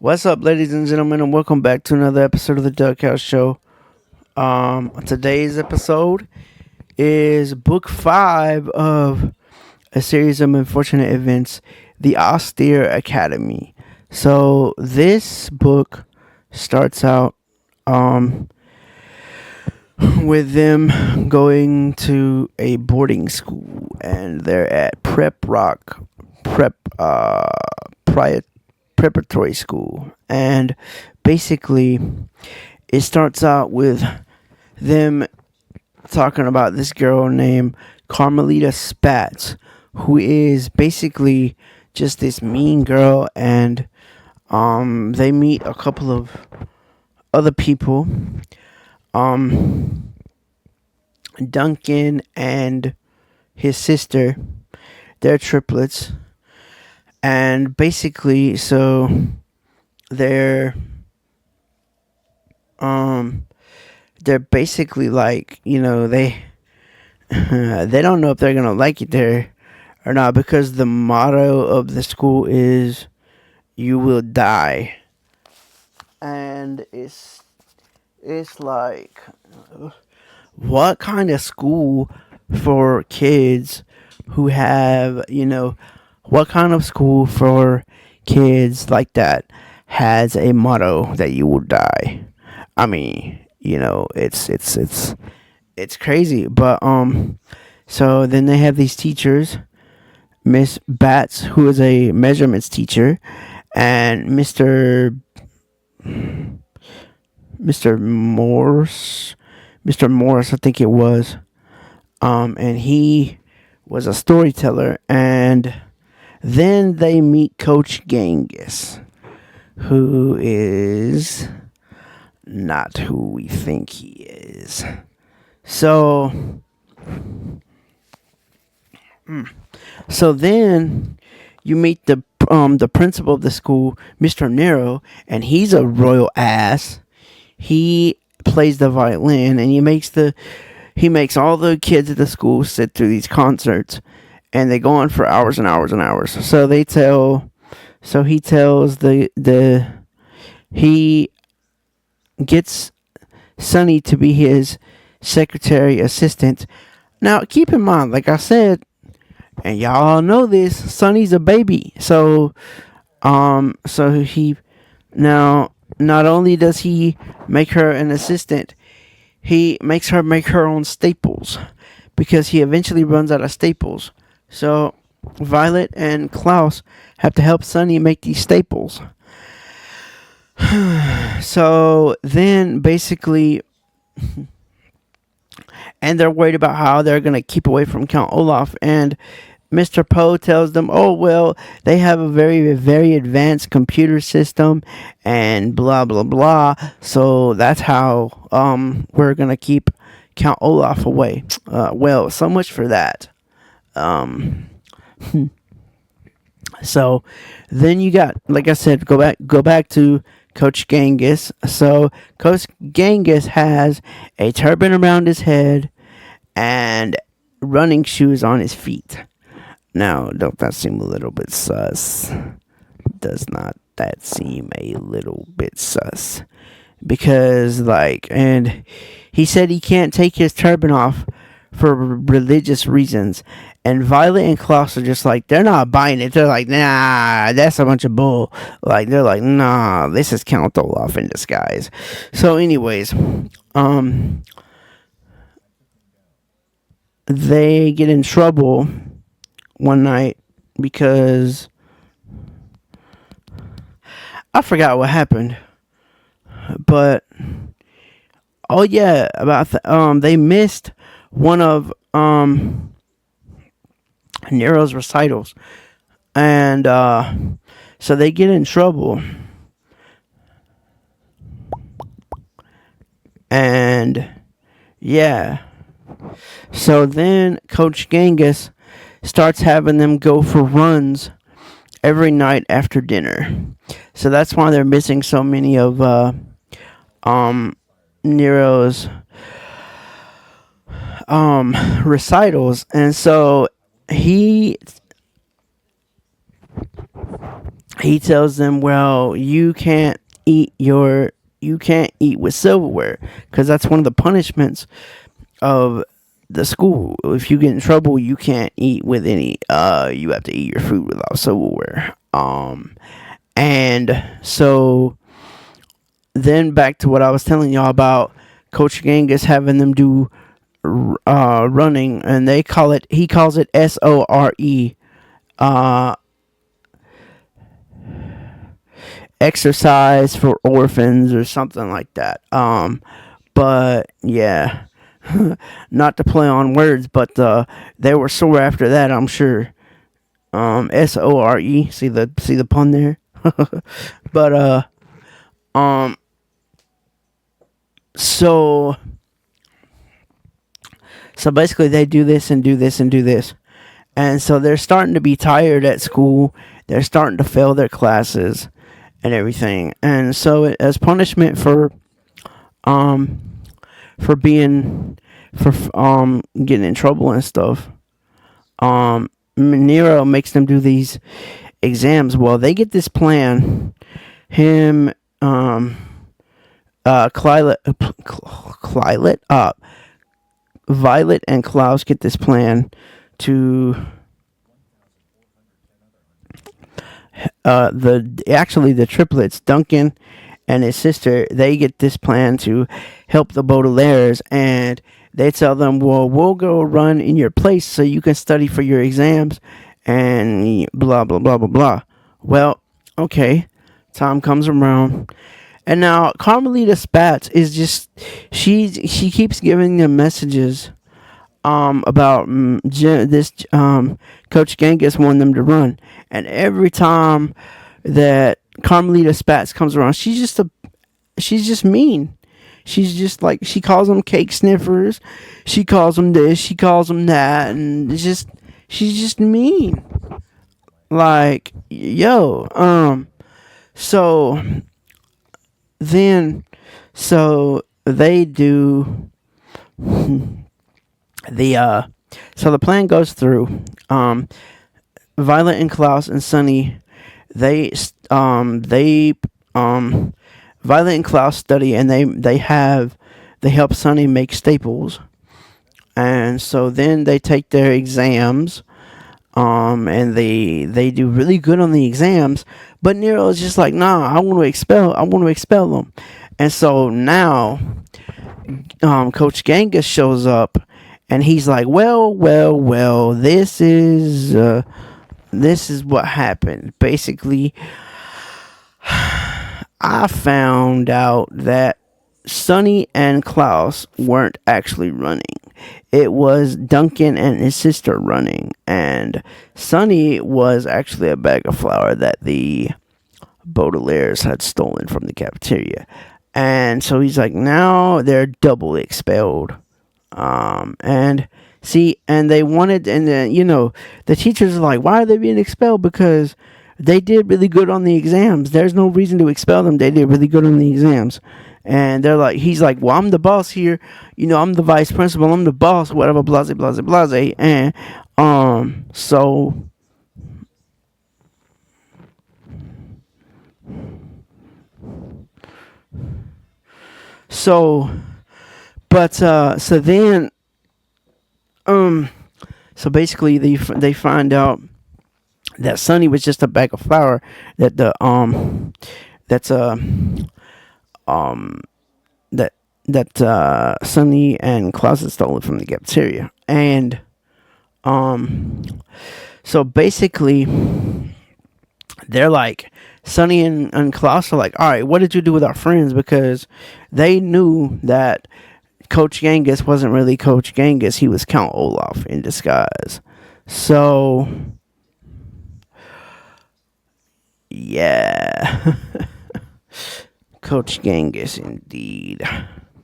What's up, ladies and gentlemen, and welcome back to another episode of the Duck House Show. Today's episode is book 5 of a series of unfortunate events, the Austere Academy. So this book starts out with them going to a boarding school, and they're at prep pri- preparatory school, and basically it starts out with them talking about this girl named Carmelita Spatz, who is basically just this mean girl, and they meet a couple of other people, um Duncan and his sister. They're triplets, and basically, so they're um they're basically like, they don't know if they're gonna like it there or not, because the motto of the school is "You will die," and it's like, what kind of school for kids who have, what kind of school for kids like that has a motto that you will die? I mean, it's crazy. But so then they have these teachers, Miss Batts, who is a measurements teacher, and Mr. Morse, Mr. Morris, I think it was. And he was a storyteller. And then they meet Coach Genghis, who is not who we think he is. So, so then you meet the principal of the school, Mr. Nero, and he's a royal ass. He plays the violin, and he makes all the kids at the school sit through these concerts, and they go on for hours and hours and hours. So he tells he gets Sonny to be his secretary assistant. Now, keep in mind, like I said, and y'all know this, Sonny's a baby. So he now, not only does he make her an assistant, he makes her make her own staples, because he eventually runs out of staples. So Violet and Klaus have to help Sonny make these staples. So then basically, and they're worried about how they're going to keep away from Count Olaf, and Mr. Poe tells them, "Oh well, they have a very, very advanced computer system, and blah blah blah. So that's how we're gonna keep Count Olaf away." Well, so much for that. Um, so then you got, like I said, go back to Coach Genghis. So Coach Genghis has a turban around his head and running shoes on his feet. Now, don't that seem a little bit sus? Does not that seem a little bit sus? Because, like, and he said he can't take his turban off for religious reasons. And Violet and Klaus are just like, they're not buying it. They're like, nah, that's a bunch of bull. Like, they're like, nah, this is Count Olaf in disguise. So, anyways, um, they get in trouble one night because I forgot what happened. But oh yeah, they missed one of Nero's recitals, and so they get in trouble. And yeah, so then Coach Genghis starts having them go for runs every night after dinner. So that's why they're missing so many of um Nero's recitals. And so he he tells them, well, you can't eat with silverware, because that's one of the punishments of the school. If you get in trouble, you can't eat with any. You have to eat your food without silverware. And so then back to what I was telling y'all about Coach Genghis having them do running, and he calls it SORE, uh, exercise for orphans or something like that. But yeah, not to play on words, but they were sore after that, I'm sure. SORE. See the pun there. But um, so so basically they do this and do this and do this, and so they're starting to be tired at school. They're starting to fail their classes and everything, and so as punishment um being for getting in trouble and stuff, Nero makes them do these exams. Well, they get this plan. Him, Clylet, Violet, and Klaus get this plan to the triplets, Duncan and his sister. They get this plan to help the Baudelaires, and they tell them, well, we'll go run in your place so you can study for your exams, and blah blah blah blah blah. Well, okay, time comes around, and now Carmelita Spatz is just she keeps giving them messages about this Coach Genghis wanting them to run, and every time that Carmelita Spatz comes around, she's just mean. She's just like, she calls them cake sniffers, she calls them this, she calls them that, and she's just mean. Like, yo, so then so they do the so the plan goes through. Violet and Klaus and Sunny, they Violet and Klaus study, and they help Sunny make staples, and so then they take their exams, and they do really good on the exams, but Nero is just like, nah, I want to expel them, and so now Coach Genghis shows up, and he's like, well, this is what happened. Basically, I found out that Sonny and Klaus weren't actually running. It was Duncan and his sister running, and Sonny was actually a bag of flour that the Baudelaires had stolen from the cafeteria. And so he's like, now they're double expelled. And see, and they wanted, and then, the teachers are like, why are they being expelled? Because they did really good on the exams. There's no reason to expel them. They did really good on the exams. And they're like, he's like, well, I'm the boss here. I'm the vice principal. I'm the boss, whatever, blase, blase, blase. And, so, so then, so basically they find out that Sonny was just a bag of flour that that's Sonny and Klaus had stolen from the cafeteria. And so basically they're like, Sonny and Klaus are like, all right, what did you do with our friends? Because they knew that Coach Genghis wasn't really Coach Genghis. He was Count Olaf in disguise. So, yeah. Coach Genghis, indeed.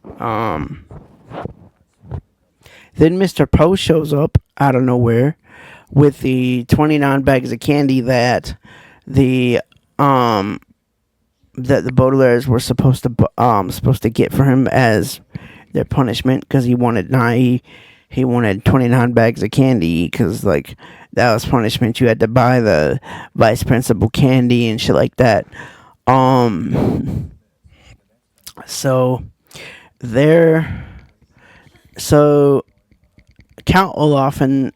Then Mr. Poe shows up out of nowhere with the 29 bags of candy that the Baudelaires were supposed to get for him as their punishment, because he wanted he wanted 29 bags of candy because like that was punishment. You had to buy the vice principal candy and shit like that. Um, so there, so Count Olaf and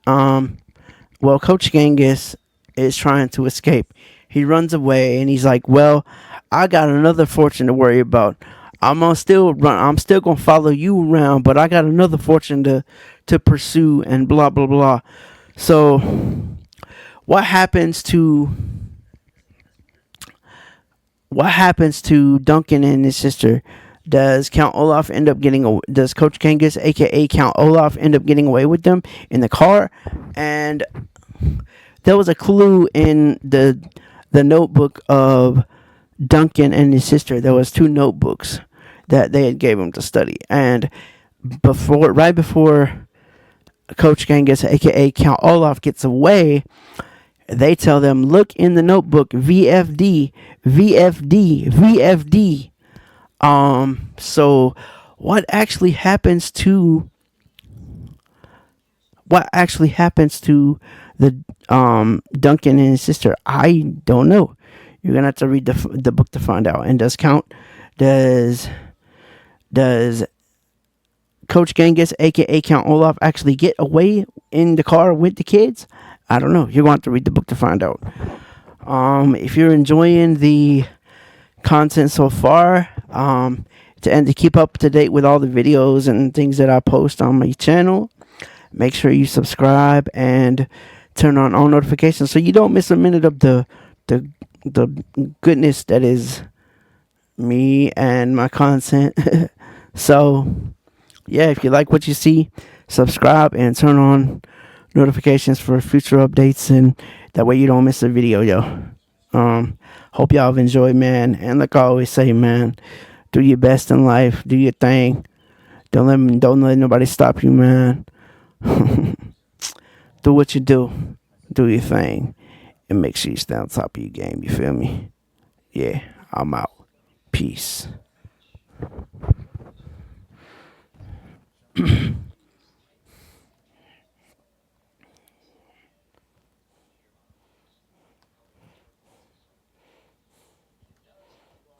Coach Genghis is trying to escape. He runs away and he's like, "Well, I got another fortune to worry about. I'm gonna still run. I'm still gonna follow you around, but I got another fortune to pursue and blah blah blah." So, what happens to Duncan and his sister? Does Count Olaf end up getting? Does Coach Genghis, aka Count Olaf, end up getting away with them in the car? And there was a clue in the notebook of Duncan and his sister. There was two notebooks that they had gave him to study, and right before Coach Genghis, aka Count Olaf, gets away, they tell them, "Look in the notebook, VFD, VFD, VFD." So what actually happens to the Duncan and his sister? I don't know. You're gonna have to read the book to find out. And does Coach Genghis, aka Count Olaf, actually get away in the car with the kids? I don't know. You're going to have to read the book to find out. If you're enjoying the content so far, to keep up to date with all the videos and things that I post on my channel, make sure you subscribe and turn on all notifications so you don't miss a minute of the goodness that is me and my content. So yeah, if you like what you see, subscribe and turn on notifications for future updates, and that way you don't miss a video, yo. Hope y'all have enjoyed, man. And like I always say, man, do your best in life, do your thing. Don't let nobody stop you, man. Do what you do, do your thing, and make sure you stay on top of your game. You feel me? Yeah, I'm out. Peace.